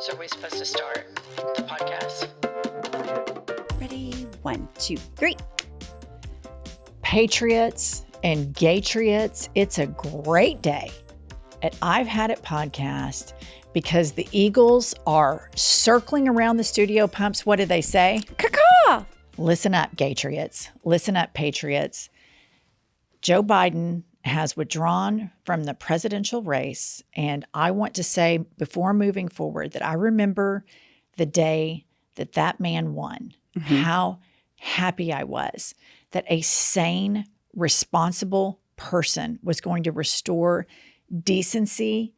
So are we supposed to start the podcast? Ready? 1, 2, 3. Patriots and Gaytriots, it's a great day at I've Had It podcast because the Eagles are circling around the studio pumps. What do they say? Caw-caw! Listen up, Gaytriots. Listen up, Patriots. Joe Biden has withdrawn from the presidential race. And I want to say before moving forward that I remember the day that that man won, how happy I was that a sane, responsible person was going to restore decency,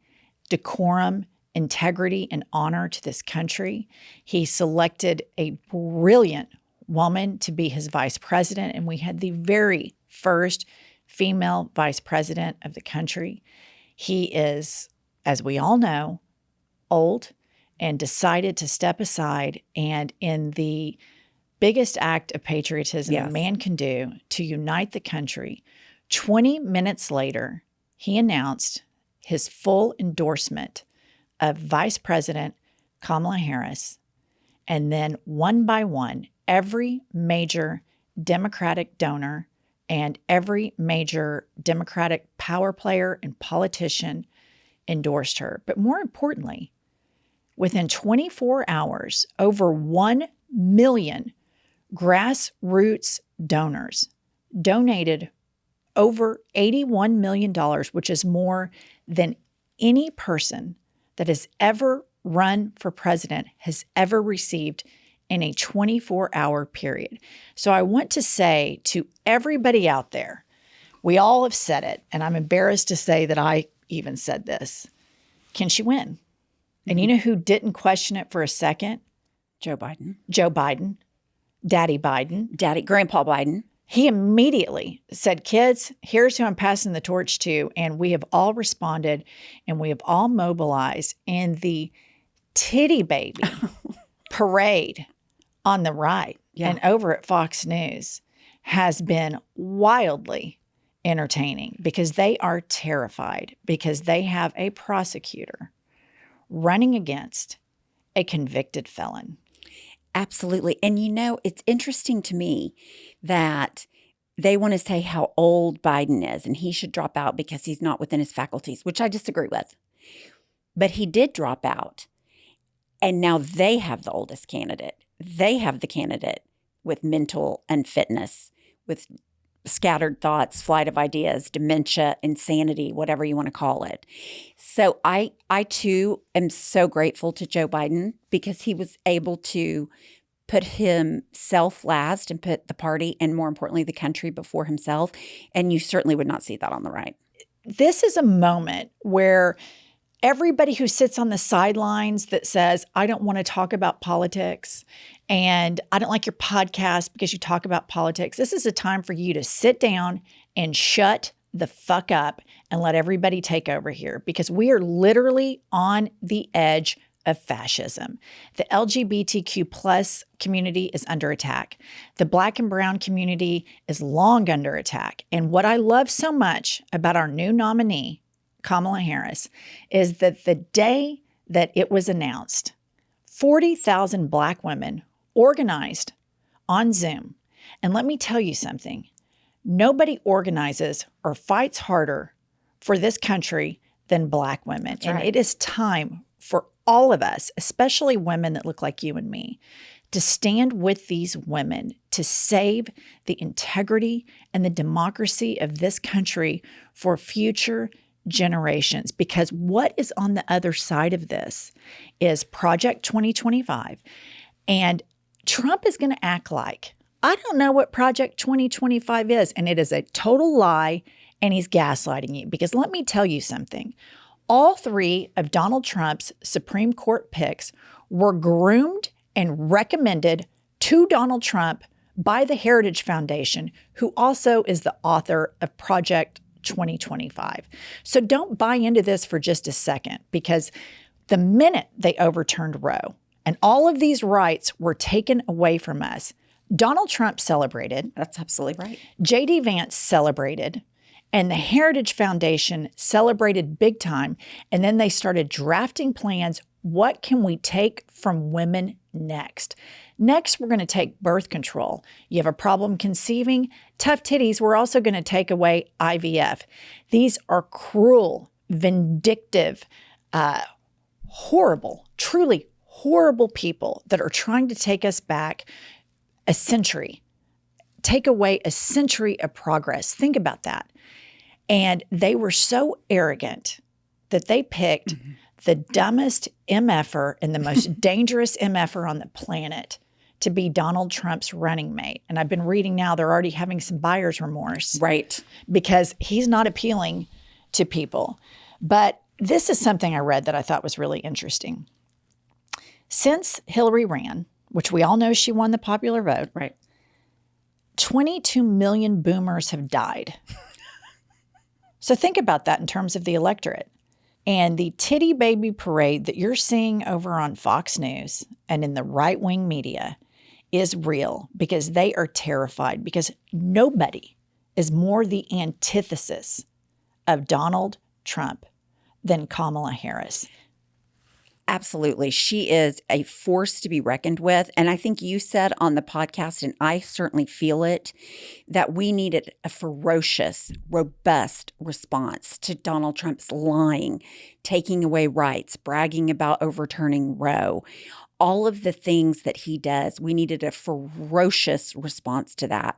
decorum, integrity, and honor to this country. He selected a brilliant woman to be his vice president, and we had the very first female vice president of the country. He is, as we all know, old and decided to step aside, and in the biggest act of patriotism a man can do to unite the country, 20 minutes later, he announced his full endorsement of Vice President Kamala Harris. And then one by one, every major Democratic donor and every major Democratic power player and politician endorsed her. But more importantly, within 24 hours, over 1 million grassroots donors donated over $81 million, which is more than any person that has ever run for president has ever received in a 24-hour period. So I want to say to everybody out there, we all have said it, and I'm embarrassed to say that I even said this. Can she win? And you know who didn't question it for a second? Joe Biden. Joe Biden. Daddy Biden. Grandpa Biden. He immediately said, kids, here's who I'm passing the torch to. And we have all responded and we have all mobilized. And the titty baby parade on the right and over at Fox News has been wildly entertaining because they are terrified because they have a prosecutor running against a convicted felon. Absolutely. And you know, it's interesting to me that they want to say how old Biden is and he should drop out because he's not within his faculties, which I disagree with. But he did drop out. And now they have the oldest candidate. They have the candidate with mental unfitness, with scattered thoughts, flight of ideas, dementia, insanity, whatever you want to call it. So I too am so grateful to Joe Biden because he was able to put himself last and put the party and more importantly, the country before himself. And you certainly would not see that on the right. This is a moment where everybody who sits on the sidelines that says, I don't want to talk about politics and I don't like your podcast because you talk about politics. This is a time for you to sit down and shut the fuck up and let everybody take over here because we are literally on the edge of fascism. The LGBTQ plus community is under attack. The Black and brown community is long under attack. And what I love so much about our new nominee, Kamala Harris, is that the day that it was announced, 40,000 Black women organized on Zoom. And let me tell you something. Nobody organizes or fights harder for this country than Black women. That's and right. it is time for all of us, especially women that look like you and me, to stand with these women to save the integrity and the democracy of this country for future generations. Because what is on the other side of this is Project 2025. And Trump is going to act like, I don't know what Project 2025 is. And it is a total lie. And he's gaslighting you. Because let me tell you something. All 3 of Donald Trump's Supreme Court picks were groomed and recommended to Donald Trump by the Heritage Foundation, who also is the author of Project 2025. So don't buy into this for just a second, because the minute they overturned Roe and all of these rights were taken away from us, Donald Trump celebrated. That's absolutely right. J.D. Vance celebrated. And the Heritage Foundation celebrated big time. And then they started drafting plans what can we take from women next? Next, we're going to take birth control. You have a problem conceiving? Tough titties, we're also going to take away IVF. These are cruel, vindictive, horrible, truly horrible people that are trying to take us back a century, take away a century of progress. Think about that. And they were so arrogant that they picked the dumbest MFer and the most dangerous MFer on the planet to be Donald Trump's running mate. And I've been reading now they're already having some buyer's remorse. Right. Because he's not appealing to people. But this is something I read that I thought was really interesting. Since Hillary ran, which we all know she won the popular vote, Right. 22 million boomers have died. So think about that in terms of the electorate. And the titty baby parade that you're seeing over on Fox News and in the right-wing media is real because they are terrified because nobody is more the antithesis of Donald Trump than Kamala Harris. Absolutely. She is a force to be reckoned with. And I think you said on the podcast, and I certainly feel it, that we needed a ferocious, robust response to Donald Trump's lying, taking away rights, bragging about overturning Roe. All of the things that he does, we needed a ferocious response to that.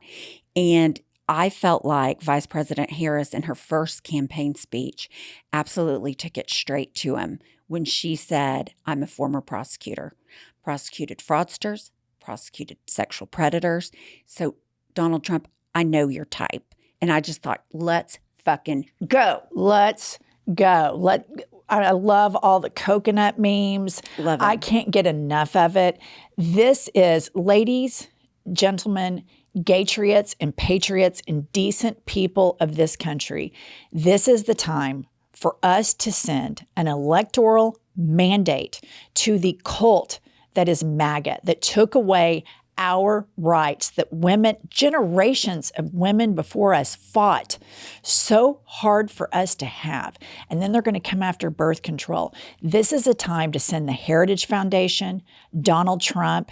And I felt like Vice President Harris in her first campaign speech absolutely took it straight to him when she said, I'm a former prosecutor, prosecuted fraudsters, prosecuted sexual predators. So Donald Trump, I know your type. And I just thought, let's fucking go. Let's go. I love all the coconut memes. Love it. I can't get enough of it. This is, ladies, gentlemen, Gaytriots and Patriots and decent people of this country. This is the time for us to send an electoral mandate to the cult that is MAGA, that took away our rights, that women, generations of women before us fought so hard for us to have. And then they're going to come after birth control. This is a time to send the Heritage Foundation, Donald Trump,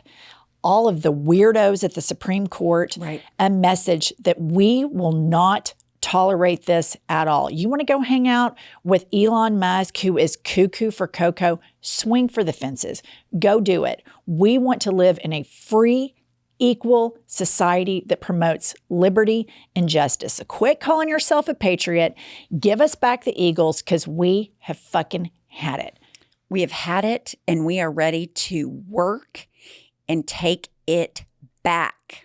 all of the weirdos at the Supreme Court, Right. a message that we will not tolerate this at all. You want to go hang out with Elon Musk, who is cuckoo for cocoa, swing for the fences. Go do it. We want to live in a free, equal society that promotes liberty and justice. So quit calling yourself a patriot. Give us back the Eagles because we have fucking had it. We have had it, and we are ready to work and take it back.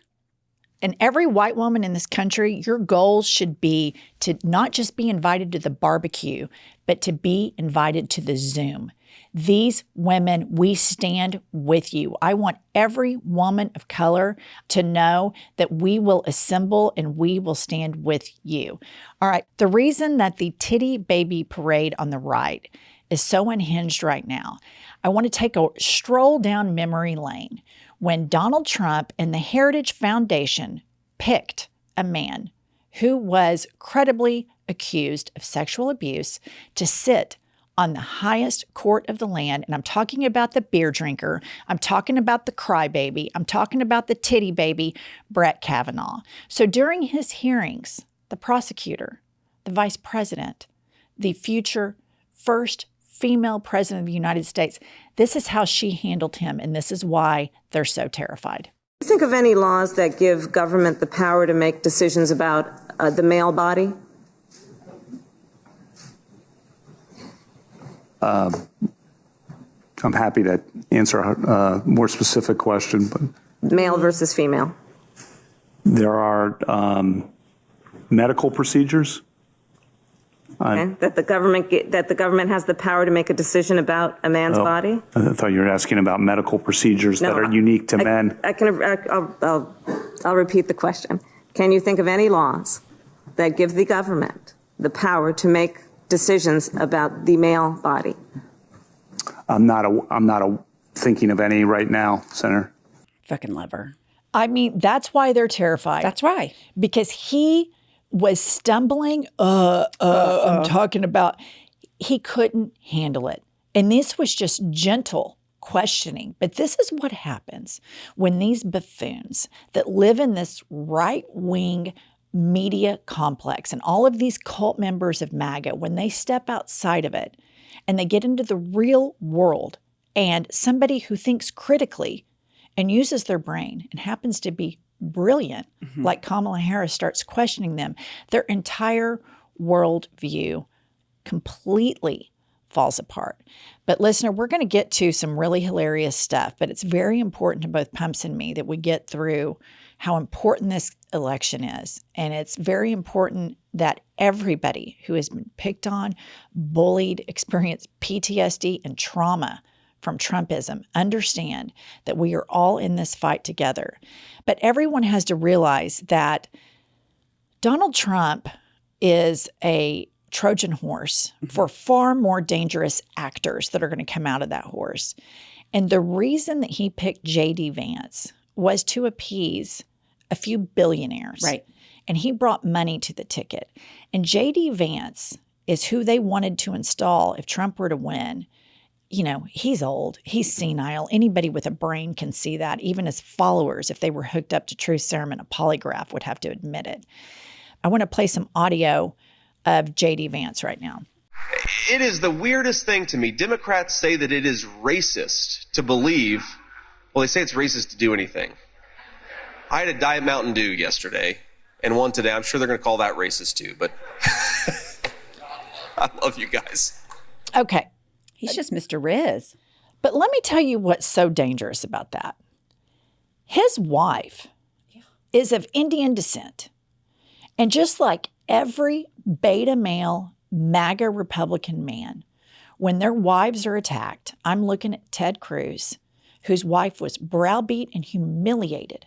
And every white woman in this country, your goals should be to not just be invited to the barbecue, but to be invited to the Zoom. These women, we stand with you. I want every woman of color to know that we will assemble and we will stand with you. All right. The reason that the titty baby parade on the right is so unhinged right now, I want to take a stroll down memory lane when Donald Trump and the Heritage Foundation picked a man who was credibly accused of sexual abuse to sit on the highest court of the land. And I'm talking about the beer drinker. I'm talking about the crybaby. I'm talking about the titty baby, Brett Kavanaugh. So during his hearings, the prosecutor, the vice president, the future first female president of the United States, this is how she handled him. And this is why they're so terrified. Do you think of any laws that give government the power to make decisions about the male body? I'm happy to answer a more specific question, but Male versus female? there are medical procedures. Okay. That the government has the power to make a decision about a man's body? I thought you were asking about medical procedures that are unique to men. I'll repeat the question. Can you think of any laws that give the government the power to make decisions about the male body? I'm not thinking of any right now, Senator. Fucking love her. I mean, that's why they're terrified. That's right. Because he was stumbling. I'm talking about, he couldn't handle it. And this was just gentle questioning. But this is what happens when these buffoons that live in this right-wing media complex and all of these cult members of MAGA, when they step outside of it and they get into the real world, and somebody who thinks critically and uses their brain and happens to be brilliant, like Kamala Harris, starts questioning them, their entire worldview completely falls apart. But listener, we're going to get to some really hilarious stuff, but it's very important to both Pumps and me that we get through how important this election is. And it's very important that everybody who has been picked on, bullied, experienced PTSD and trauma from Trumpism understand that we are all in this fight together. But everyone has to realize that Donald Trump is a Trojan horse for far more dangerous actors that are going to come out of that horse. And the reason that he picked J.D. Vance was to appease a few billionaires. Right. And he brought money to the ticket. And J.D. Vance is who they wanted to install if Trump were to win. You know, he's old, he's senile. Anybody with a brain can see that. Even his followers, if they were hooked up to truth serum and a polygraph, would have to admit it. I want to play some audio of J.D. Vance right now. It is the weirdest thing to me. Democrats say that it is racist to believe, well, they say it's racist to do anything. I had a Diet Mountain Dew yesterday and one today. I'm sure they're going to call that racist too, but I love you guys. Okay. He's just Mr. Riz. But let me tell you what's so dangerous about that. His wife is of Indian descent. And just like every beta male MAGA Republican man, when their wives are attacked, I'm looking at Ted Cruz, whose wife was browbeat and humiliated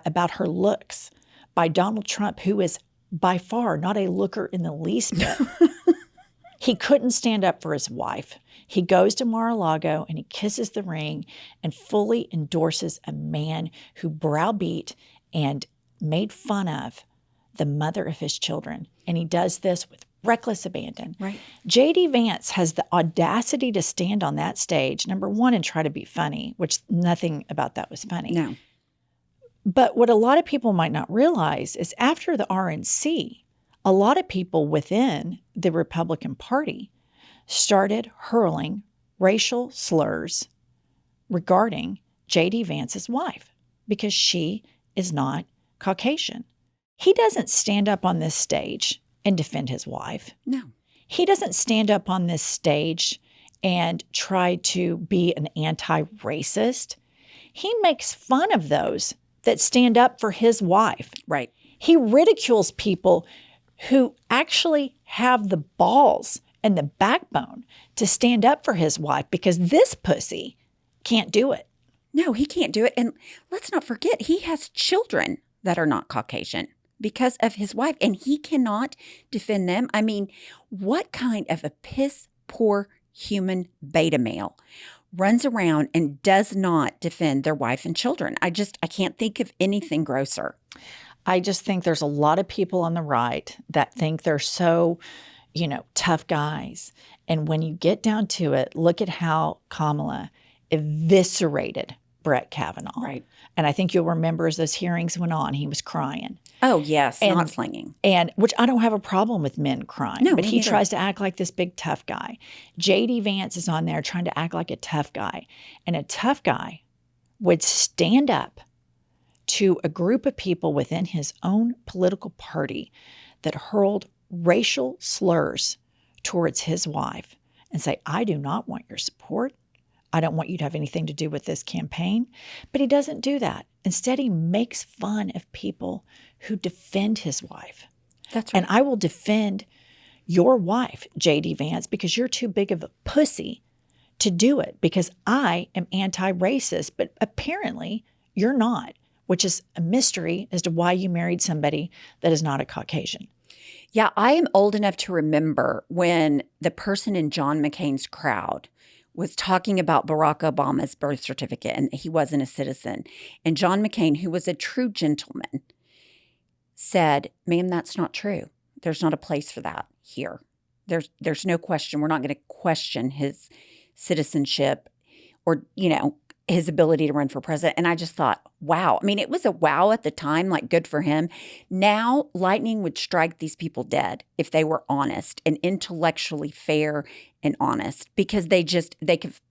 about her looks by Donald Trump, who is by far not a looker in the least bit. He couldn't stand up for his wife. He goes to Mar-a-Lago and he kisses the ring and fully endorses a man who browbeat and made fun of the mother of his children. And he does this with reckless abandon. Right. J.D. Vance has the audacity to stand on that stage, number one, and try to be funny, which nothing about that was funny. No. But what a lot of people might not realize is after the RNC, a lot of people within the Republican Party started hurling racial slurs regarding J.D. Vance's wife because she is not Caucasian. He doesn't stand up on this stage and defend his wife. No. He doesn't stand up on this stage and try to be an anti-racist. He makes fun of those that stand up for his wife. Right. He ridicules people who actually have the balls and the backbone to stand up for his wife because this pussy can't do it. No, he can't do it. And let's not forget, he has children that are not Caucasian because of his wife, and he cannot defend them. I mean, what kind of a piss poor human beta male runs around and does not defend their wife and children? I can't think of anything grosser. I just think there's a lot of people on the right that think they're so, tough guys. And when you get down to it, look at how Kamala eviscerated Brett Kavanaugh. Right. And I think you'll remember as those hearings went on, he was crying. Oh, yes, not slinging. And which I don't have a problem with men crying. No, but he neither. tries to act like this big tough guy. J.D. Vance is on there trying to act like a tough guy. And a tough guy would stand up to a group of people within his own political party that hurled racial slurs towards his wife and say, I do not want your support. I don't want you to have anything to do with this campaign. But he doesn't do that. Instead, he makes fun of people who defend his wife. That's right. And I will defend your wife, J.D. Vance, because you're too big of a pussy to do it because I am anti-racist. But apparently you're not, which is a mystery as to why you married somebody that is not a Caucasian. Yeah, I am old enough to remember when the person in John McCain's crowd was talking about Barack Obama's birth certificate and he wasn't a citizen. And John McCain, who was a true gentleman, said, ma'am, that's not true. There's not a place for that here. There's no question. We're not going to question his citizenship or, his ability to run for president. And I just thought, wow. I mean, it was a wow at the time, like good for him. Now, lightning would strike these people dead if they were honest and intellectually fair and honest, because they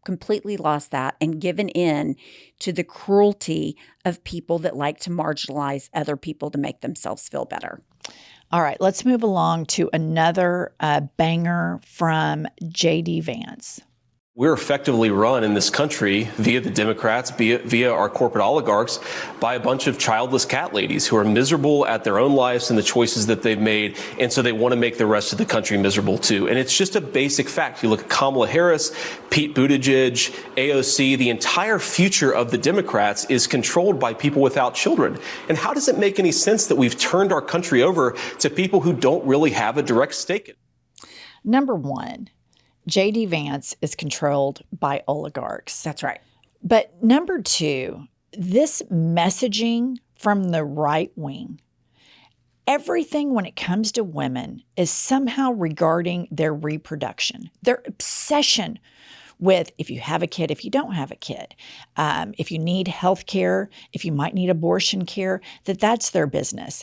completely lost that and given in to the cruelty of people that like to marginalize other people to make themselves feel better. All right, let's move along to another banger from J.D. Vance. We're effectively run in this country via the Democrats, via our corporate oligarchs, by a bunch of childless cat ladies who are miserable at their own lives and the choices that they've made. And so they want to make the rest of the country miserable too. And it's just a basic fact. You look at Kamala Harris, Pete Buttigieg, AOC, the entire future of the Democrats is controlled by people without children. And how does it make any sense that we've turned our country over to people who don't really have a direct stake in it? Number one, J.D. Vance is controlled by oligarchs. That's right. But number two, this messaging from the right wing, everything when it comes to women is somehow regarding their reproduction, their obsession with if you have a kid, if you don't have a kid, if you need health care, if you might need abortion care, that's their business.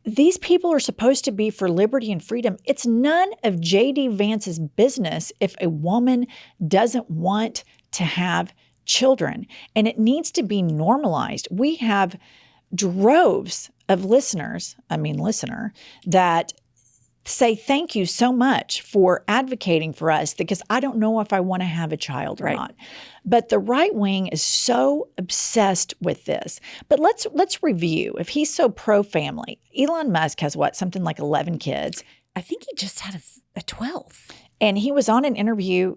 These people are supposed to be for liberty and freedom. It's none of J.D. Vance's business if a woman doesn't want to have children. And it needs to be normalized. We have droves of listener, that say thank you so much for advocating for us, because I don't know if I want to have a child or not. But the right wing is so obsessed with this. But let's review. If he's so pro-family, Elon Musk has something like 11 kids. I think he just had a 12th. And he was on an interview,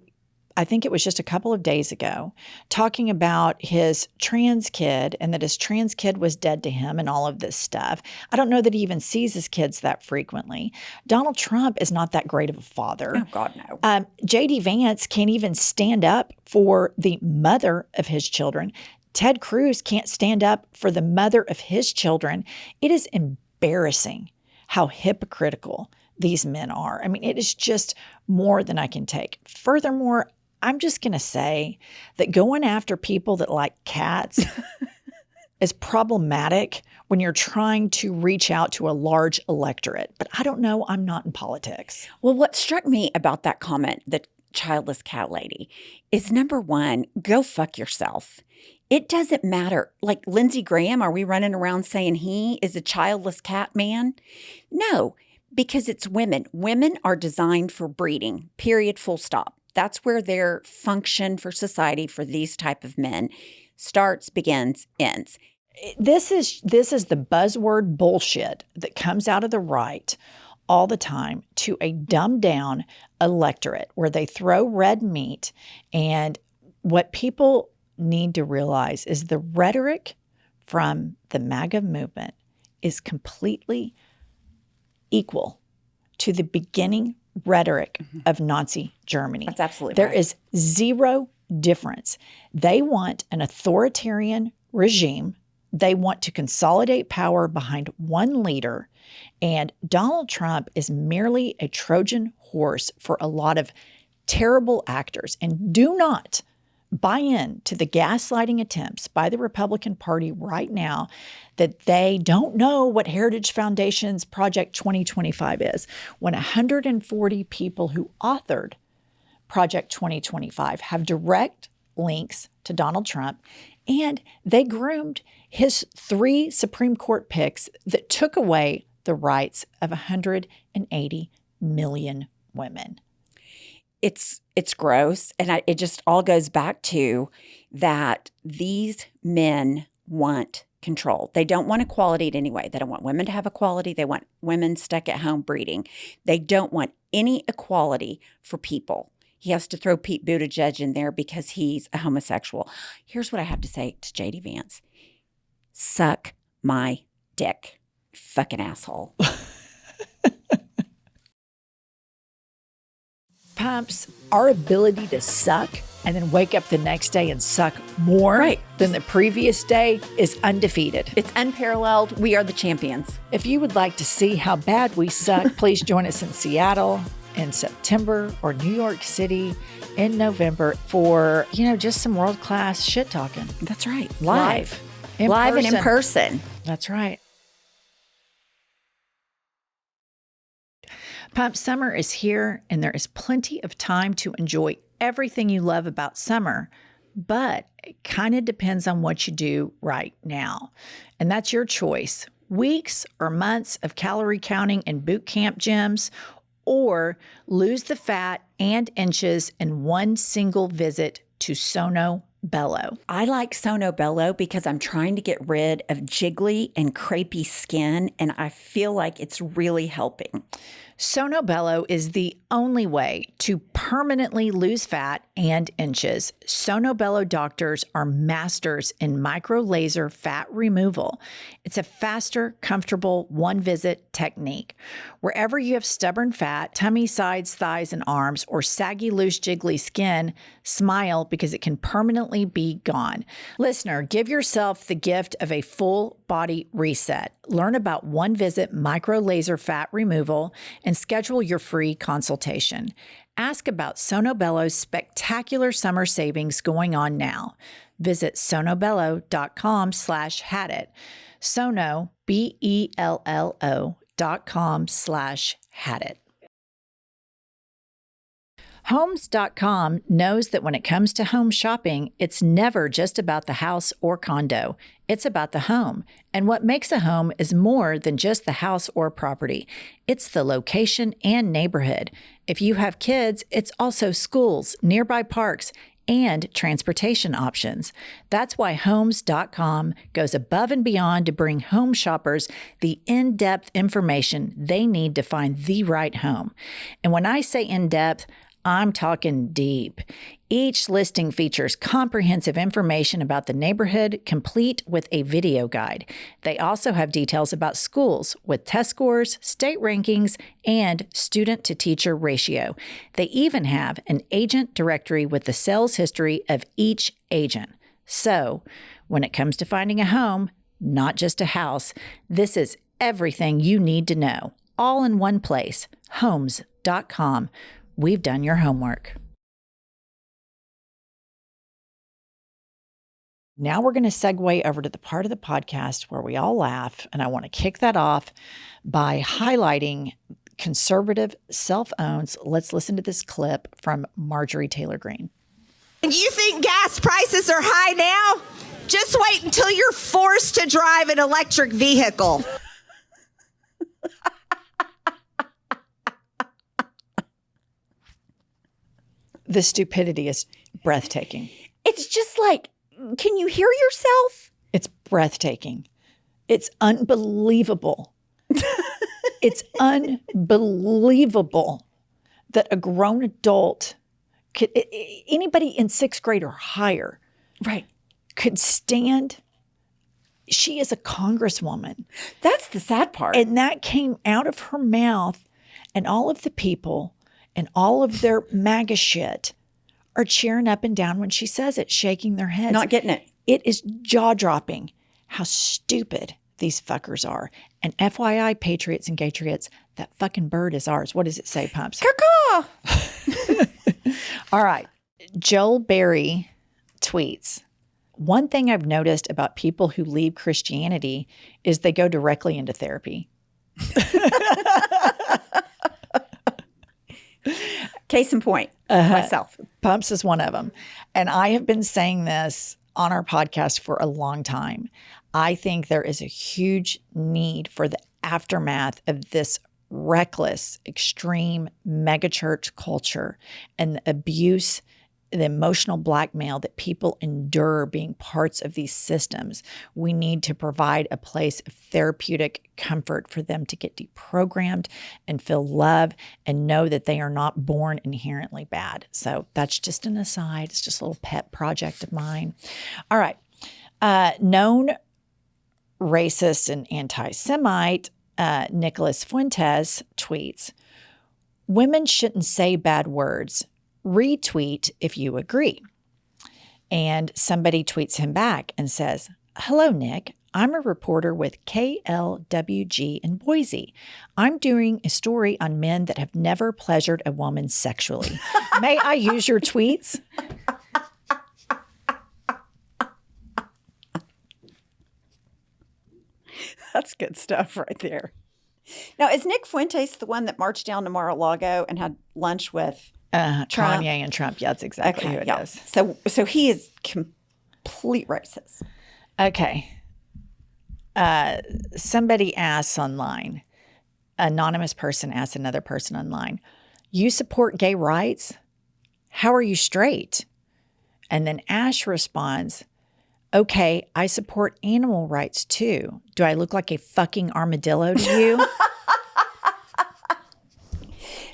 I think it was just a couple of days ago, talking about his trans kid and that his trans kid was dead to him and all of this stuff. I don't know that he even sees his kids that frequently. Donald Trump is not that great of a father. Oh, God, no. J.D. Vance can't even stand up for the mother of his children. Ted Cruz can't stand up for the mother of his children. It is embarrassing how hypocritical these men are. I mean, it is just more than I can take. Furthermore, I'm just going to say that going after people that like cats is problematic when you're trying to reach out to a large electorate. But I don't know. I'm not in politics. Well, what struck me about that comment, the childless cat lady, is number one, go fuck yourself. It doesn't matter. Like Lindsey Graham, are we running around saying he is a childless cat man? No, because it's women. Women are designed for breeding, period, full stop. That's where their function for society for these type of men starts, begins, ends. This is the buzzword bullshit that comes out of the right all the time to a dumbed down electorate where they throw red meat. And what people need to realize is the rhetoric from the MAGA movement is completely equal to the beginning rhetoric of Nazi Germany. That's absolutely There right. is zero difference. They want an authoritarian regime. They want to consolidate power behind one leader. And Donald Trump is merely a Trojan horse for a lot of terrible actors. And do not buy in to the gaslighting attempts by the Republican Party right now that they don't know what Heritage Foundation's Project 2025 is, when 140 people who authored Project 2025 have direct links to Donald Trump, and they groomed his 3 Supreme Court picks that took away the rights of 180 million women. It's gross. And it just all goes back to that these men want control. They don't want equality in any way. They don't want women to have equality. They want women stuck at home breeding. They don't want any equality for people. He has to throw Pete Buttigieg in there because he's a homosexual. Here's what I have to say to J.D. Vance. Suck my dick, fucking asshole. Pumps, our ability to suck and then wake up the next day and suck more than the previous day is undefeated. It's unparalleled. We are the champions. If you would like to see how bad we suck, please join us in Seattle in September or New York City in November for, just some world-class shit talking. That's right. Live And in person. That's right. Pump, summer is here, and there is plenty of time to enjoy everything you love about summer, but it kind of depends on what you do right now. And that's your choice. Weeks or months of calorie counting and boot camp gyms, or lose the fat and inches in one single visit to Sono Bello. I like Sono Bello because I'm trying to get rid of jiggly and crepey skin, and I feel like it's really helping. Sono Bello is the only way to permanently lose fat and inches. Sono Bello doctors are masters in micro laser fat removal. It's a faster, comfortable one-visit technique. Wherever you have stubborn fat, tummy, sides, thighs, and arms, or saggy, loose, jiggly skin, smile because it can permanently be gone. Listener, give yourself the gift of a full body reset. Learn about one-visit micro laser fat removal and schedule your free consultation. Ask about Sono Bello's spectacular summer savings going on now. Visit sonobello.com/hadit. Sono, BELLO.com/hadit. Homes.com knows that when it comes to home shopping, it's never just about the house or condo. It's about the home. And what makes a home is more than just the house or property. It's the location and neighborhood. If you have kids, it's also schools, nearby parks, and transportation options. That's why Homes.com goes above and beyond to bring home shoppers the in-depth information they need to find the right home. And when I say in-depth, I'm talking deep. Each listing features comprehensive information about the neighborhood, complete with a video guide. They also have details about schools with test scores, state rankings, and student-to-teacher ratio. They even have an agent directory with the sales history of each agent. So, when it comes to finding a home, not just a house, this is everything you need to know, all in one place. Homes.com. We've done your homework. Now we're going to segue over to the part of the podcast where we all laugh, and I want to kick that off by highlighting conservative self-owns. Let's listen to this clip from Marjorie Taylor Greene. And you think gas prices are high now? Just wait until you're forced to drive an electric vehicle. The stupidity is breathtaking. It's just like, can you hear yourself? It's breathtaking. It's unbelievable. It's unbelievable that a grown adult could, anybody in sixth grade or higher, Right. could stand. She is a congresswoman. That's the sad part. And that came out of her mouth, and all of the people and all of their MAGA shit are cheering up and down when she says it, shaking their heads. Not getting it. It is jaw-dropping how stupid these fuckers are. And FYI, Patriots and Gaytriots, that fucking bird is ours. What does it say, Pumps? Caw-caw. All right. Joel Berry tweets, one thing I've noticed about people who leave Christianity is they go directly into therapy. Case in point, myself. Pumps is one of them. And I have been saying this on our podcast for a long time. I think there is a huge need for the aftermath of this reckless, extreme megachurch culture and the abuse, the emotional blackmail that people endure being parts of these systems. We need to provide a place of therapeutic comfort for them to get deprogrammed and feel love and know that they are not born inherently bad. So that's just an aside. It's just a little pet project of mine. All right. Known racist and anti-Semite Nicholas Fuentes tweets, women shouldn't say bad words. Retweet if you agree. And somebody tweets him back and says, hello, Nick. I'm a reporter with KLWG in Boise. I'm doing a story on men that have never pleasured a woman sexually. May I use your tweets? That's good stuff right there. Now, is Nick Fuentes the one that marched down to Mar-a-Lago and had lunch with Trump? Kanye and Trump. Yeah, that's exactly who it is. So he is complete racist. Okay. Somebody asks online, anonymous person asks another person online, you support gay rights? How are you straight? And then Ash responds, okay, I support animal rights too. Do I look like a fucking armadillo to you?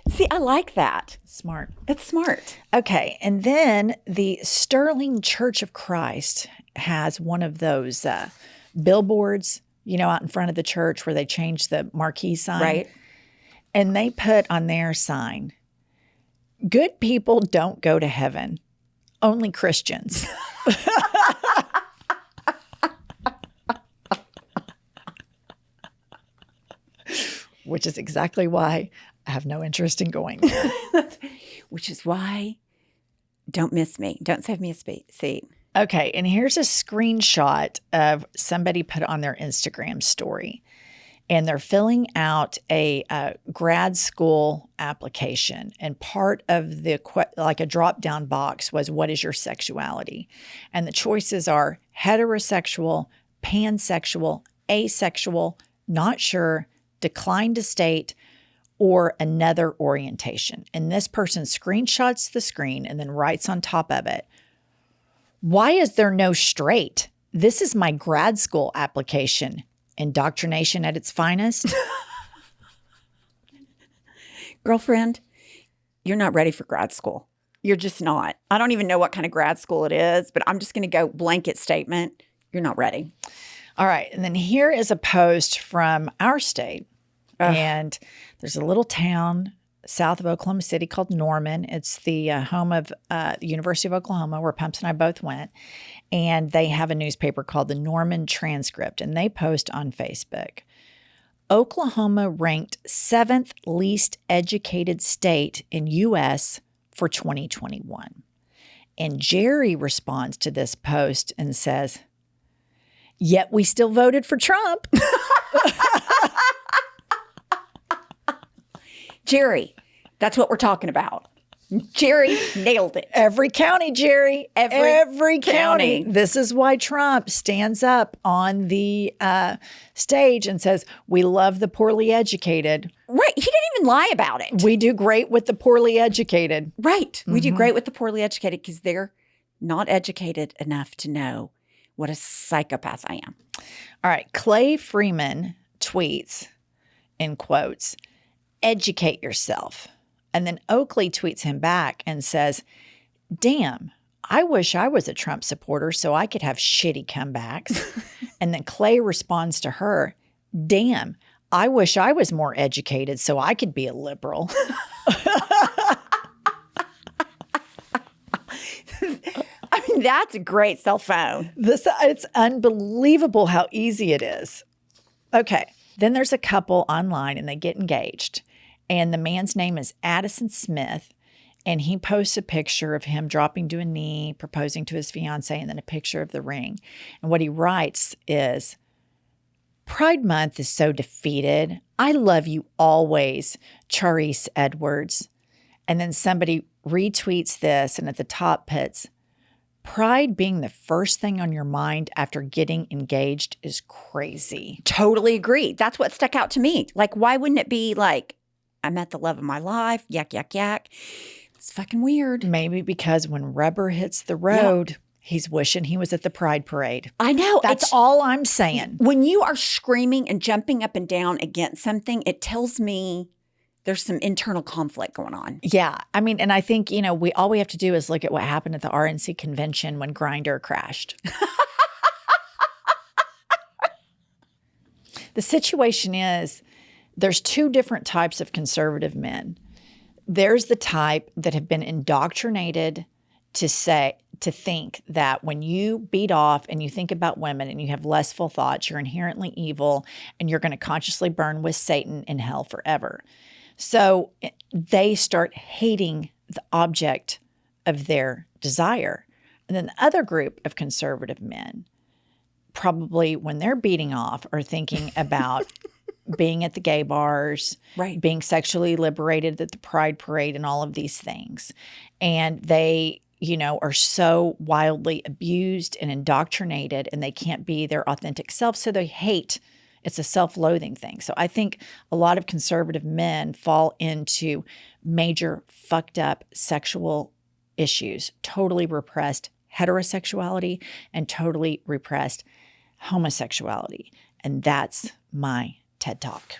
See, I like that. Smart. It's smart. Okay. And then the Sterling Church of Christ has one of those billboards, out in front of the church where they change the marquee sign. Right. And they put on their sign, good people don't go to heaven, only Christians. Which is exactly why I have no interest in going there. Which is why don't miss me. Don't save me a seat. Okay, and here's a screenshot of somebody put on their Instagram story. And they're filling out a grad school application. And part of the, like a drop-down box was, what is your sexuality? And the choices are heterosexual, pansexual, asexual, not sure, decline to state, or another orientation. And this person screenshots the screen and then writes on top of it, why is there no straight? This is my grad school application. Indoctrination at its finest. Girlfriend, you're not ready for grad school. You're just not. I don't even know what kind of grad school it is, but I'm just going to go blanket statement. You're not ready. All right. And then here is a post from our state. And there's a little town south of Oklahoma City called Norman. It's the home of the University of Oklahoma, where Pumps and I both went. And they have a newspaper called the Norman Transcript. And they post on Facebook, Oklahoma ranked 7th least educated state in U.S. for 2021. And Jerry responds to this post and says, yet we still voted for Trump. Jerry, that's what we're talking about. Jerry nailed it. Every county, Jerry. Every county. This is why Trump stands up on the stage and says, we love the poorly educated. Right. He didn't even lie about it. We do great with the poorly educated. Right. Mm-hmm. We do great with the poorly educated because they're not educated enough to know what a psychopath I am. All right. Clay Freeman tweets, in quotes, educate yourself. And then Oakley tweets him back and says, damn, I wish I was a Trump supporter so I could have shitty comebacks. And then Clay responds to her, damn, I wish I was more educated so I could be a liberal. I mean, that's a great cell phone. It's unbelievable how easy it is. Okay. Then there's a couple online and they get engaged. And the man's name is Addison Smith. And he posts a picture of him dropping to a knee, proposing to his fiancée, and then a picture of the ring. And what he writes is, Pride Month is so defeated. I love you always, Charisse Edwards. And then somebody retweets this and at the top puts, Pride being the first thing on your mind after getting engaged is crazy. Totally agree. That's what stuck out to me. Like, why wouldn't it be like, I met the love of my life, yak, yak, yak. It's fucking weird. Maybe because when rubber hits the road, he's wishing he was at the Pride Parade. I know. That's all I'm saying. When you are screaming and jumping up and down against something, it tells me there's some internal conflict going on. Yeah. I mean, and I think, all we have to do is look at what happened at the RNC convention when Grindr crashed. The situation is there's two different types of conservative men. There's the type that have been indoctrinated to say, to think that when you beat off and you think about women and you have lustful thoughts, you're inherently evil and you're going to consciously burn with Satan in hell forever. So they start hating the object of their desire. And then the other group of conservative men, probably when they're beating off, are thinking about being at the gay bars, Right. being sexually liberated at the Pride Parade and all of these things. And they, are so wildly abused and indoctrinated and they can't be their authentic self. So they hate. It's a self-loathing thing. So I think a lot of conservative men fall into major fucked up sexual issues, totally repressed heterosexuality and totally repressed homosexuality. And that's my TED Talk.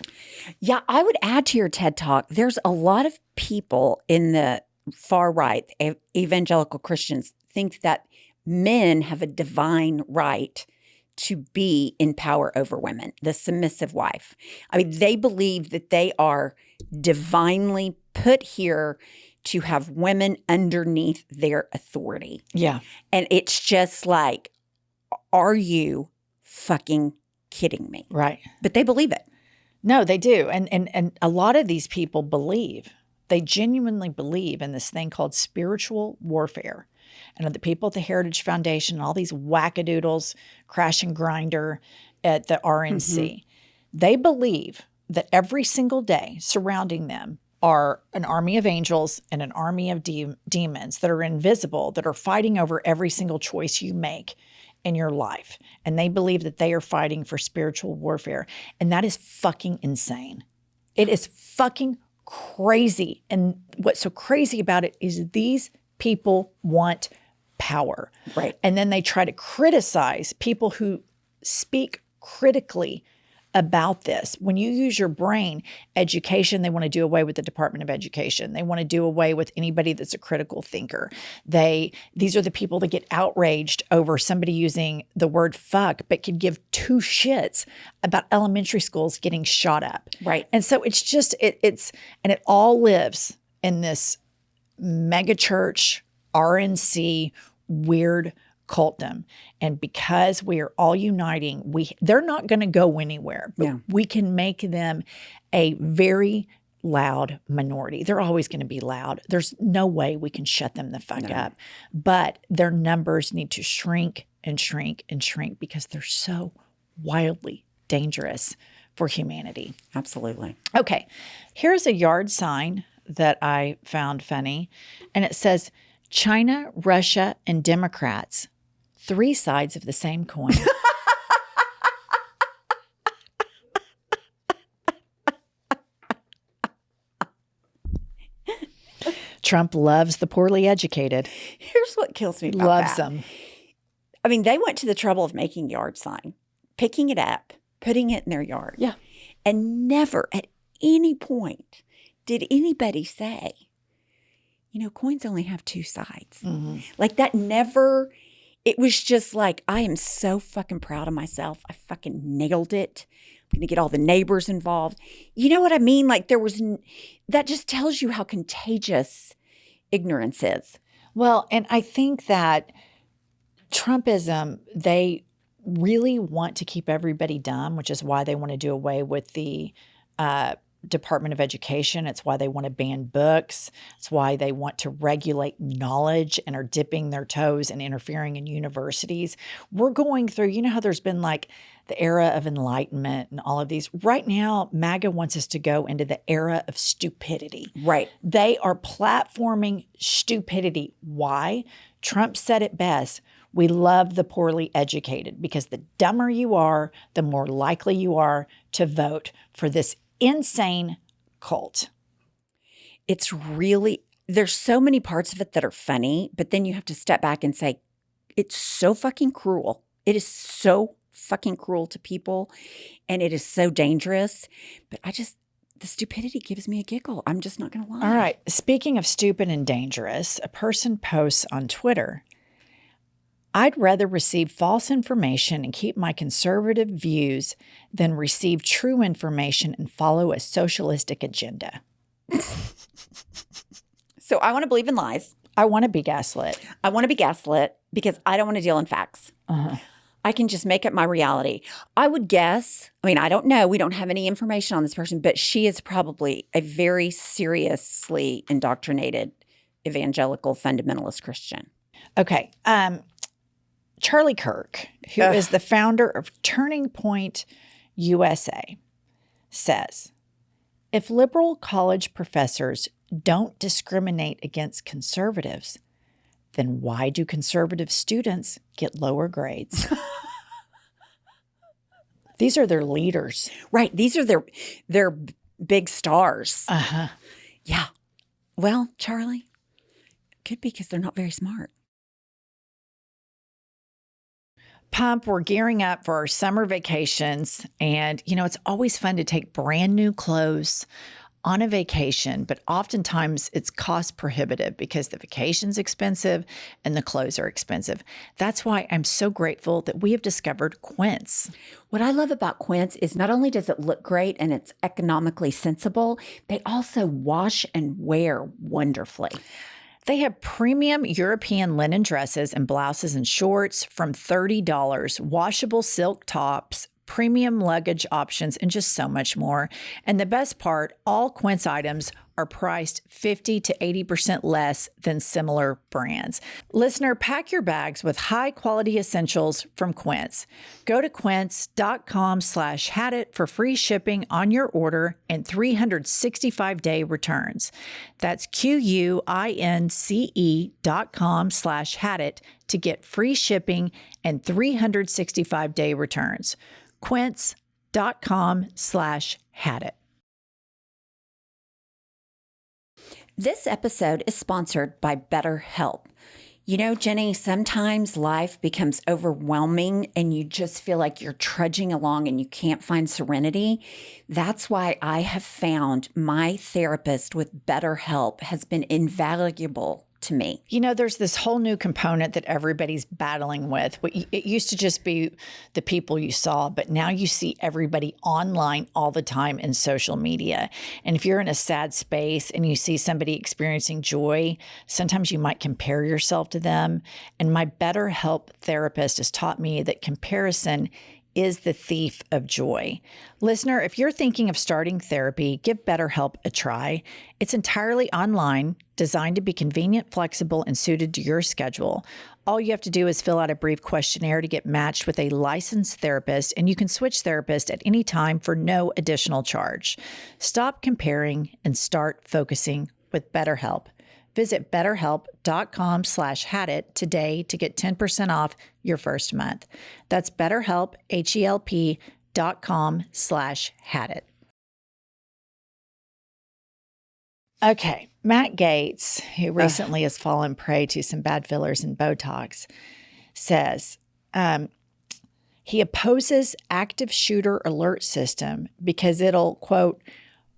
Yeah, I would add to your TED Talk, there's a lot of people in the far right, evangelical Christians, think that men have a divine right to be in power over women, the submissive wife. I mean, they believe that they are divinely put here to have women underneath their authority. Yeah. And it's just like, are you fucking kidding me? Right. But they believe it. No, they do. And a lot of these people believe, they genuinely believe in this thing called spiritual warfare. And the people at the Heritage Foundation, all these wackadoodles, Crash and Grinder at the RNC, they believe that every single day surrounding them are an army of angels and an army of demons that are invisible, that are fighting over every single choice you make in your life. And they believe that they are fighting for spiritual warfare. And that is fucking insane. It is fucking crazy. And what's so crazy about it is these people want power. Right. And then they try to criticize people who speak critically about this. When you use your brain, education, they want to do away with the Department of Education. They want to do away with anybody that's a critical thinker. These are the people that get outraged over somebody using the word fuck, but could give two shits about elementary schools getting shot up. Right. And so it's just, and it all lives in this mega church, RNC, weird cultdom. And because we are all uniting, they're not going to go anywhere, but we can make them a very loud minority. They're always going to be loud. There's no way we can shut them the fuck up, but their numbers need to shrink and shrink and shrink because they're so wildly dangerous for humanity. Absolutely. Okay. Here's a yard sign that I found funny, and it says, China, Russia, and Democrats, 3 sides of the same coin. Trump loves the poorly educated. Here's what kills me about Loves that. them. I mean, they went to the trouble of making yard sign, picking it up, putting it in their yard. Yeah. And never at any point did anybody say, coins only have 2 sides. Like that never, it was just like, I am so fucking proud of myself. I fucking nailed it. I'm going to get all the neighbors involved. You know what I mean? Like that just tells you how contagious ignorance is. Well, and I think that Trumpism, they really want to keep everybody dumb, which is why they want to do away with the Department of Education. It's why they want to ban books. It's why they want to regulate knowledge and are dipping their toes and interfering in universities. We're going through, how there's been like the era of enlightenment and all of these. Right now, MAGA wants us to go into the era of stupidity. Right. They are platforming stupidity. Why? Trump said it best. We love the poorly educated because the dumber you are, the more likely you are to vote for this insane cult. It's really, there's so many parts of it that are funny, but then you have to step back and say, it's so fucking cruel. It is so fucking cruel to people and it is so dangerous. But the stupidity gives me a giggle. I'm just not going to lie. All right. Speaking of stupid and dangerous, a person posts on Twitter, I'd rather receive false information and keep my conservative views than receive true information and follow a socialistic agenda. So I want to believe in lies. I want to be gaslit. I want to be gaslit because I don't want to deal in facts. I can just make up my reality. I would guess, I mean, I don't know. We don't have any information on this person, but she is probably a very seriously indoctrinated evangelical fundamentalist Christian. Okay. Charlie Kirk, who is the founder of Turning Point USA, says, if liberal college professors don't discriminate against conservatives, then why do conservative students get lower grades? These are their leaders. Right. These are their big stars. Yeah. Well, Charlie, could be because they're not very smart. Pump, we're gearing up for our summer vacations. And, you know, it's always fun to take brand new clothes on a vacation, but oftentimes it's cost prohibitive because the vacation's expensive and the clothes are expensive. That's why I'm so grateful that we have discovered Quince. What I love about Quince is not only does it look great and it's economically sensible, they also wash and wear wonderfully. They have premium European linen dresses and blouses and shorts from $30, washable silk tops, premium luggage options, and just so much more. And the best part, all Quince items are priced 50 to 80% less than similar brands. Listener, pack your bags with high-quality essentials from Quince. Go to quince.com/hadit for free shipping on your order and 365-day returns. That's QUINCE.com/hadit to get free shipping and 365-day returns. Quince.com/hadit. This episode is sponsored by BetterHelp. You know, Jenny, sometimes life becomes overwhelming and you just feel like you're trudging along and you can't find serenity. That's why I have found my therapist with BetterHelp has been invaluable to me. You know, there's this whole new component that everybody's battling with. It used to just be the people you saw, but now you see everybody online all the time in social media. And if you're in a sad space and you see somebody experiencing joy, sometimes you might compare yourself to them. And my BetterHelp therapist has taught me that comparison is the thief of joy. Listener, if you're thinking of starting therapy, give BetterHelp a try. It's entirely online, designed to be convenient, flexible, and suited to your schedule. All you have to do is fill out a brief questionnaire to get matched with a licensed therapist, and you can switch therapists at any time for no additional charge. Stop comparing and start focusing with BetterHelp. Visit betterhelp.com/hadit today to get 10% off your first month. That's BetterHelp, HELP.com/hadit. Okay, Matt Gaetz, who recently has fallen prey to some bad fillers and Botox, says he opposes active shooter alert system because it'll, quote,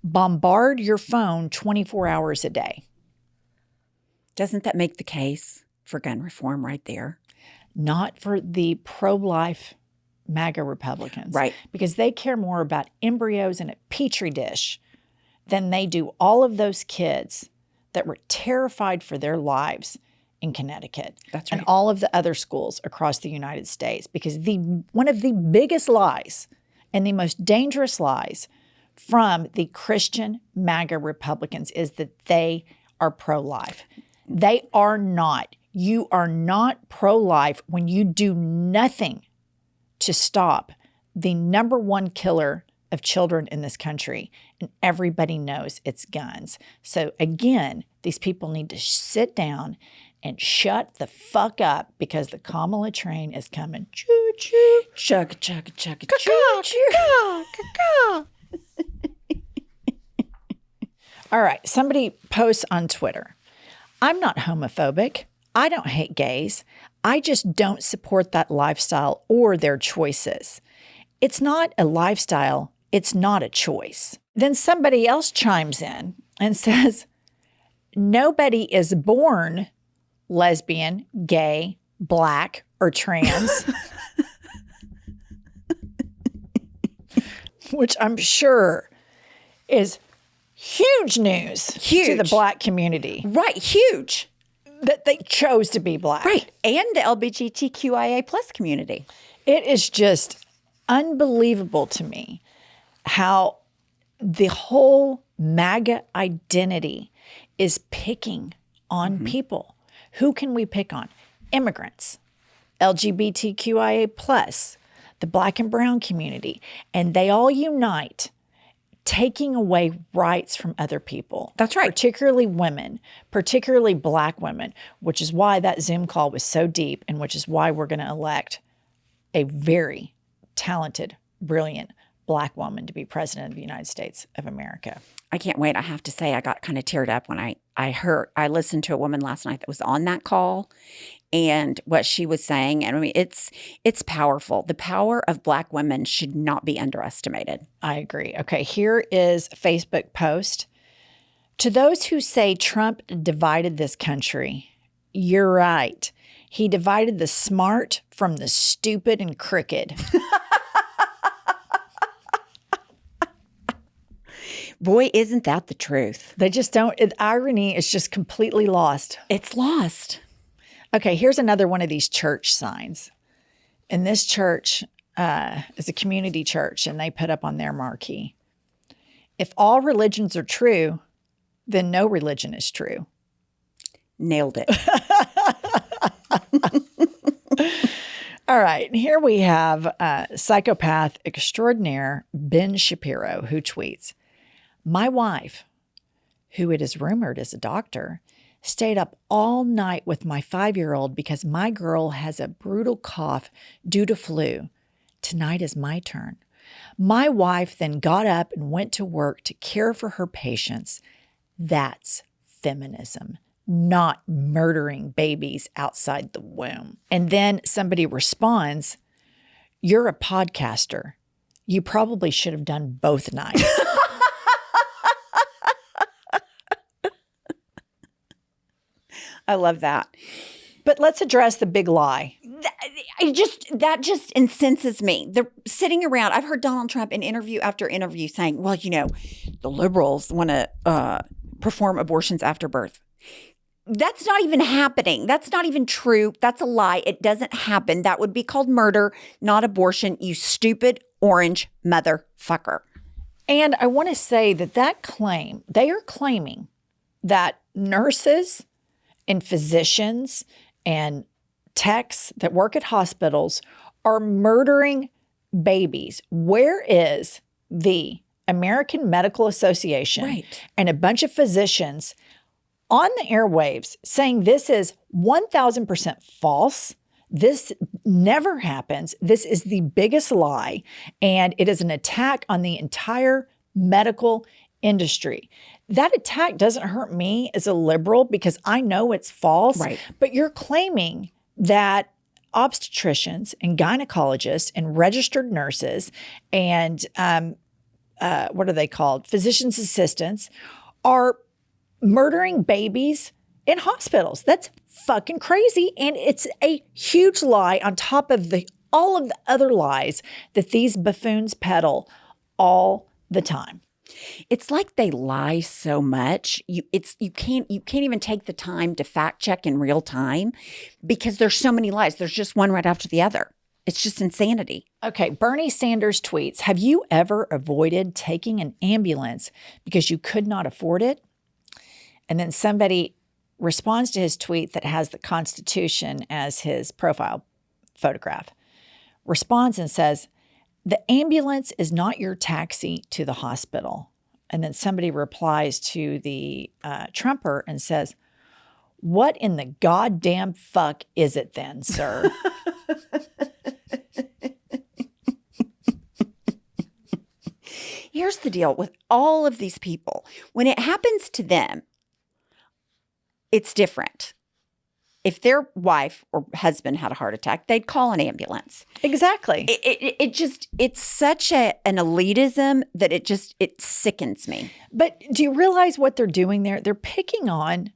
bombard your phone 24 hours a day. Doesn't that make the case for gun reform right there? Not for the pro-life MAGA Republicans. Right. Because they care more about embryos in a petri dish than they do all of those kids that were terrified for their lives in Connecticut. That's right. And all of the other schools across the United States. Because one of the biggest lies and the most dangerous lies from the Christian MAGA Republicans is that they are pro-life. They are not. You are not pro-life when you do nothing to stop the number one killer of children in this country. And everybody knows it's guns. So again, these people need to sit down and shut the fuck up because the Kamala train is coming. Choo choo. Chugga, chugga, chugga, choo choo. All right. Somebody posts on Twitter, I'm not homophobic. I don't hate gays. I just don't support that lifestyle or their choices. It's not a lifestyle. It's not a choice. Then somebody else chimes in and says, nobody is born lesbian, gay, black, or trans, which I'm sure is huge news to the black community. Right, huge. that they chose to be black. Right. And the LGBTQIA plus community. It is just unbelievable to me how the whole MAGA identity is picking on people. Who can we pick on? Immigrants, LGBTQIA plus, the black and brown community, and they all unite taking away rights from other people. That's right. Particularly women, particularly black women, which is why that Zoom call was so deep and which is why we're going to elect a very talented, brilliant black woman to be president of the United States of America. I can't wait. I have to say, I got kind of teared up when I listened to a woman last night that was on that call and what she was saying. And I mean, it's powerful. The power of black women should not be underestimated. I agree. Okay, here is a Facebook post. To those who say Trump divided this country, you're right. He divided the smart from the stupid and crooked. Boy, isn't that the truth? They just don't. Irony is just completely lost. It's lost. Okay, here's another one of these church signs. And this church is a community church, and they put up on their marquee, if all religions are true, then no religion is true. Nailed it. All right, here we have psychopath extraordinaire Ben Shapiro, who tweets, my wife, who it is rumored is a doctor, stayed up all night with my 5-year-old because my girl has a brutal cough due to flu. Tonight is my turn. My wife then got up and went to work to care for her patients. That's feminism, not murdering babies outside the womb. And then somebody responds, you're a podcaster. You probably should have done both nights. I love that. But let's address the big lie. That just incenses me. They're sitting around. I've heard Donald Trump in interview after interview saying, well, you know, the liberals want to perform abortions after birth. That's not even happening. That's not even true. That's a lie. It doesn't happen. That would be called murder, not abortion, you stupid orange motherfucker. And I want to say that claim, they are claiming that nurses and physicians and techs that work at hospitals are murdering babies. Where is the American Medical Association and a bunch of physicians on the airwaves saying this is 1,000% false? This never happens. This is the biggest lie, and it is an attack on the entire medical industry. That attack doesn't hurt me as a liberal because I know it's false, but you're claiming that obstetricians and gynecologists and registered nurses and what are they called? Physician's assistants are murdering babies in hospitals. That's fucking crazy. And it's a huge lie on top of all of the other lies that these buffoons peddle all the time. It's like they lie so much. You can't even take the time to fact check in real time because there's so many lies. There's just one right after the other. It's just insanity. Okay, Bernie Sanders tweets, have you ever avoided taking an ambulance because you could not afford it? And then somebody responds to his tweet that has the Constitution as his profile photograph, responds and says, the ambulance is not your taxi to the hospital. And then somebody replies to the Trumper and says, what in the goddamn fuck is it then, sir? Here's the deal with all of these people. When it happens to them, it's different. If their wife or husband had a heart attack, they'd call an ambulance. Exactly. It's such an elitism that it sickens me. But do you realize what they're doing there? They're picking on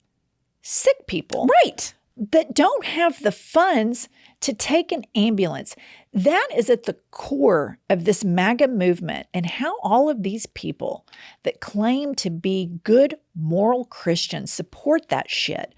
sick people. Right. That don't have the funds to take an ambulance. That is at the core of this MAGA movement and how all of these people that claim to be good moral Christians support that shit.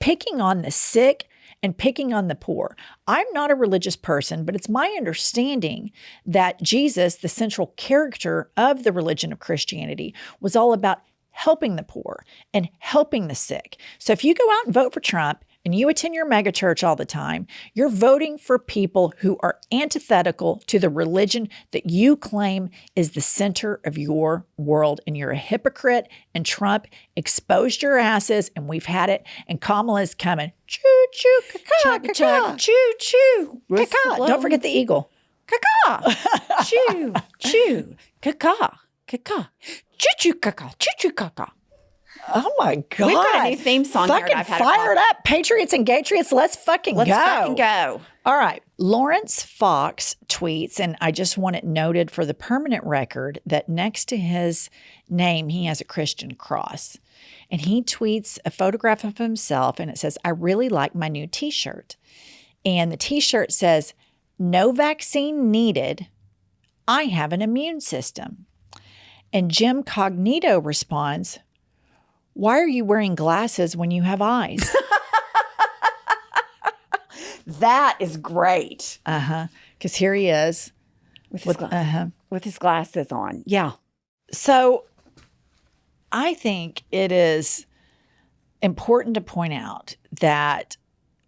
picking on the sick and picking on the poor. I'm not a religious person, but it's my understanding that Jesus, the central character of the religion of Christianity, was all about helping the poor and helping the sick. So if you go out and vote for Trump and you attend your mega church all the time, you're voting for people who are antithetical to the religion that you claim is the center of your world. And you're a hypocrite, and Trump exposed your asses, and we've had it, and Kamala's coming. Choo, choo, caca, caca, choo, choo, caca. Don't forget the eagle. Caca. Choo, choo, caca, caca. Choo, choo, caca, choo, choo, caca. Oh my God. We've got a new theme song here. Fucking fire it up. Patriots and Gaytriots, let's fucking go. Let's fucking go. All right. Lawrence Fox tweets, and I just want it noted for the permanent record that next to his name, he has a Christian cross. And he tweets a photograph of himself, and it says, "I really like my new t-shirt." And the t-shirt says, "No vaccine needed. I have an immune system." And Jim Cognito responds, "Why are you wearing glasses when you have eyes?" That is great. Because here he is. With his glasses on. Yeah. So I think it is important to point out that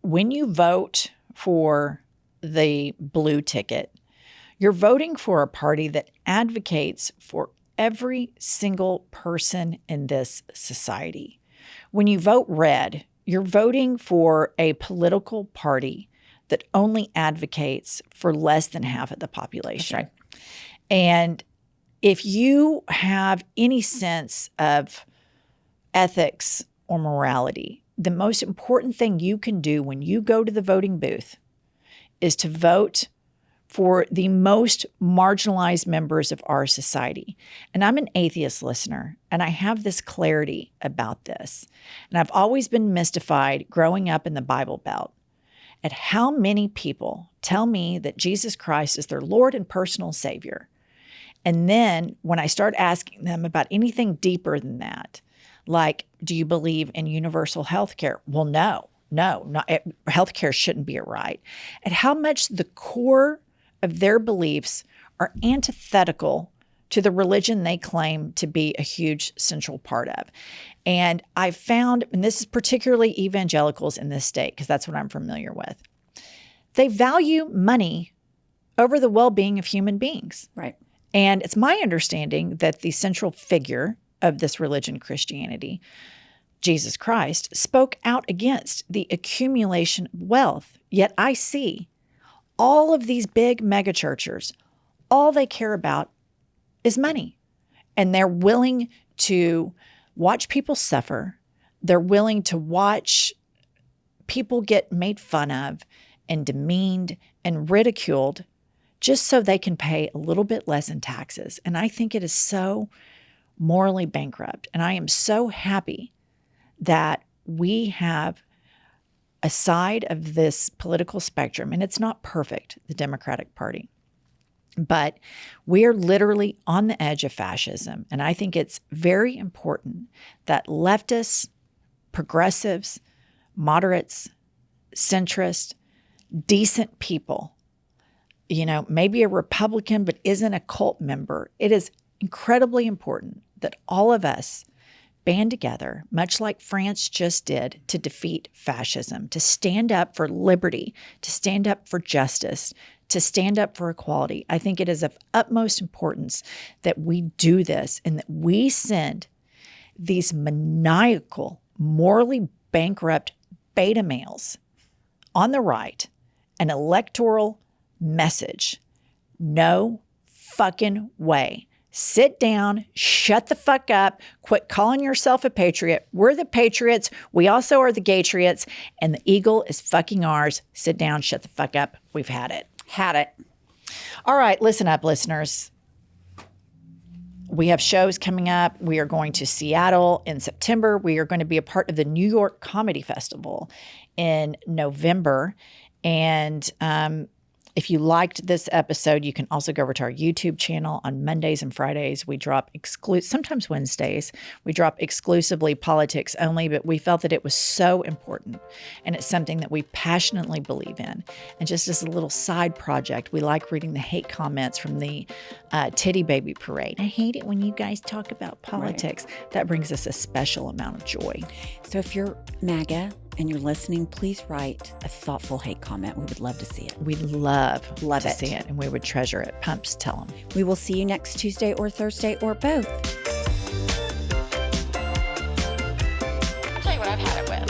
when you vote for the blue ticket, you're voting for a party that advocates for every single person in this society. When you vote red, you're voting for a political party that only advocates for less than half of the population. That's right. And if you have any sense of ethics or morality, the most important thing you can do when you go to the voting booth is to vote for the most marginalized members of our society. And I'm an atheist listener, and I have this clarity about this. And I've always been mystified growing up in the Bible Belt at how many people tell me that Jesus Christ is their Lord and personal Savior. And then when I start asking them about anything deeper than that, like, do you believe in universal health care? Well, no, healthcare shouldn't be a right. At how much the core of their beliefs are antithetical to the religion they claim to be a huge central part of. And I found, and this is particularly evangelicals in this state, because that's what I'm familiar with, they value money over the well-being of human beings. Right. And it's my understanding that the central figure of this religion, Christianity, Jesus Christ, spoke out against the accumulation of wealth. Yet I see all of these big megachurchers, all they care about is money. And they're willing to watch people suffer. They're willing to watch people get made fun of and demeaned and ridiculed just so they can pay a little bit less in taxes. And I think it is so morally bankrupt. And I am so happy that we have a side of this political spectrum, and it's not perfect, the Democratic Party, but we are literally on the edge of fascism. And I think it's very important that leftists, progressives, moderates, centrists, decent people, maybe a Republican but isn't a cult member, it is incredibly important that all of us band together, much like France just did, to defeat fascism, to stand up for liberty, to stand up for justice, to stand up for equality. I think it is of utmost importance that we do this and that we send these maniacal, morally bankrupt beta males on the right an electoral message. No fucking way. Sit down, shut the fuck up, quit calling yourself a patriot. We're the Patriots. We also are the Gaytriots, and the eagle is fucking ours. Sit down, shut the fuck up. We've had it. Had it. All right, listen up, listeners. We have shows coming up. We are going to Seattle in September. We are going to be a part of the New York Comedy Festival in November. And If you liked this episode, you can also go over to our YouTube channel. On Mondays and Fridays, we drop sometimes Wednesdays, we drop exclusively politics only, but we felt that it was so important and it's something that we passionately believe in. And just as a little side project, we like reading the hate comments from the Titty Baby Parade. I hate it when you guys talk about politics. Right. That brings us a special amount of joy. So if you're MAGA and you're listening, please write a thoughtful hate comment. We would love to see it. We'd love to see it, and we would treasure it. Pumps, tell them. We will see you next Tuesday or Thursday or both. I'll tell you what I've had it with.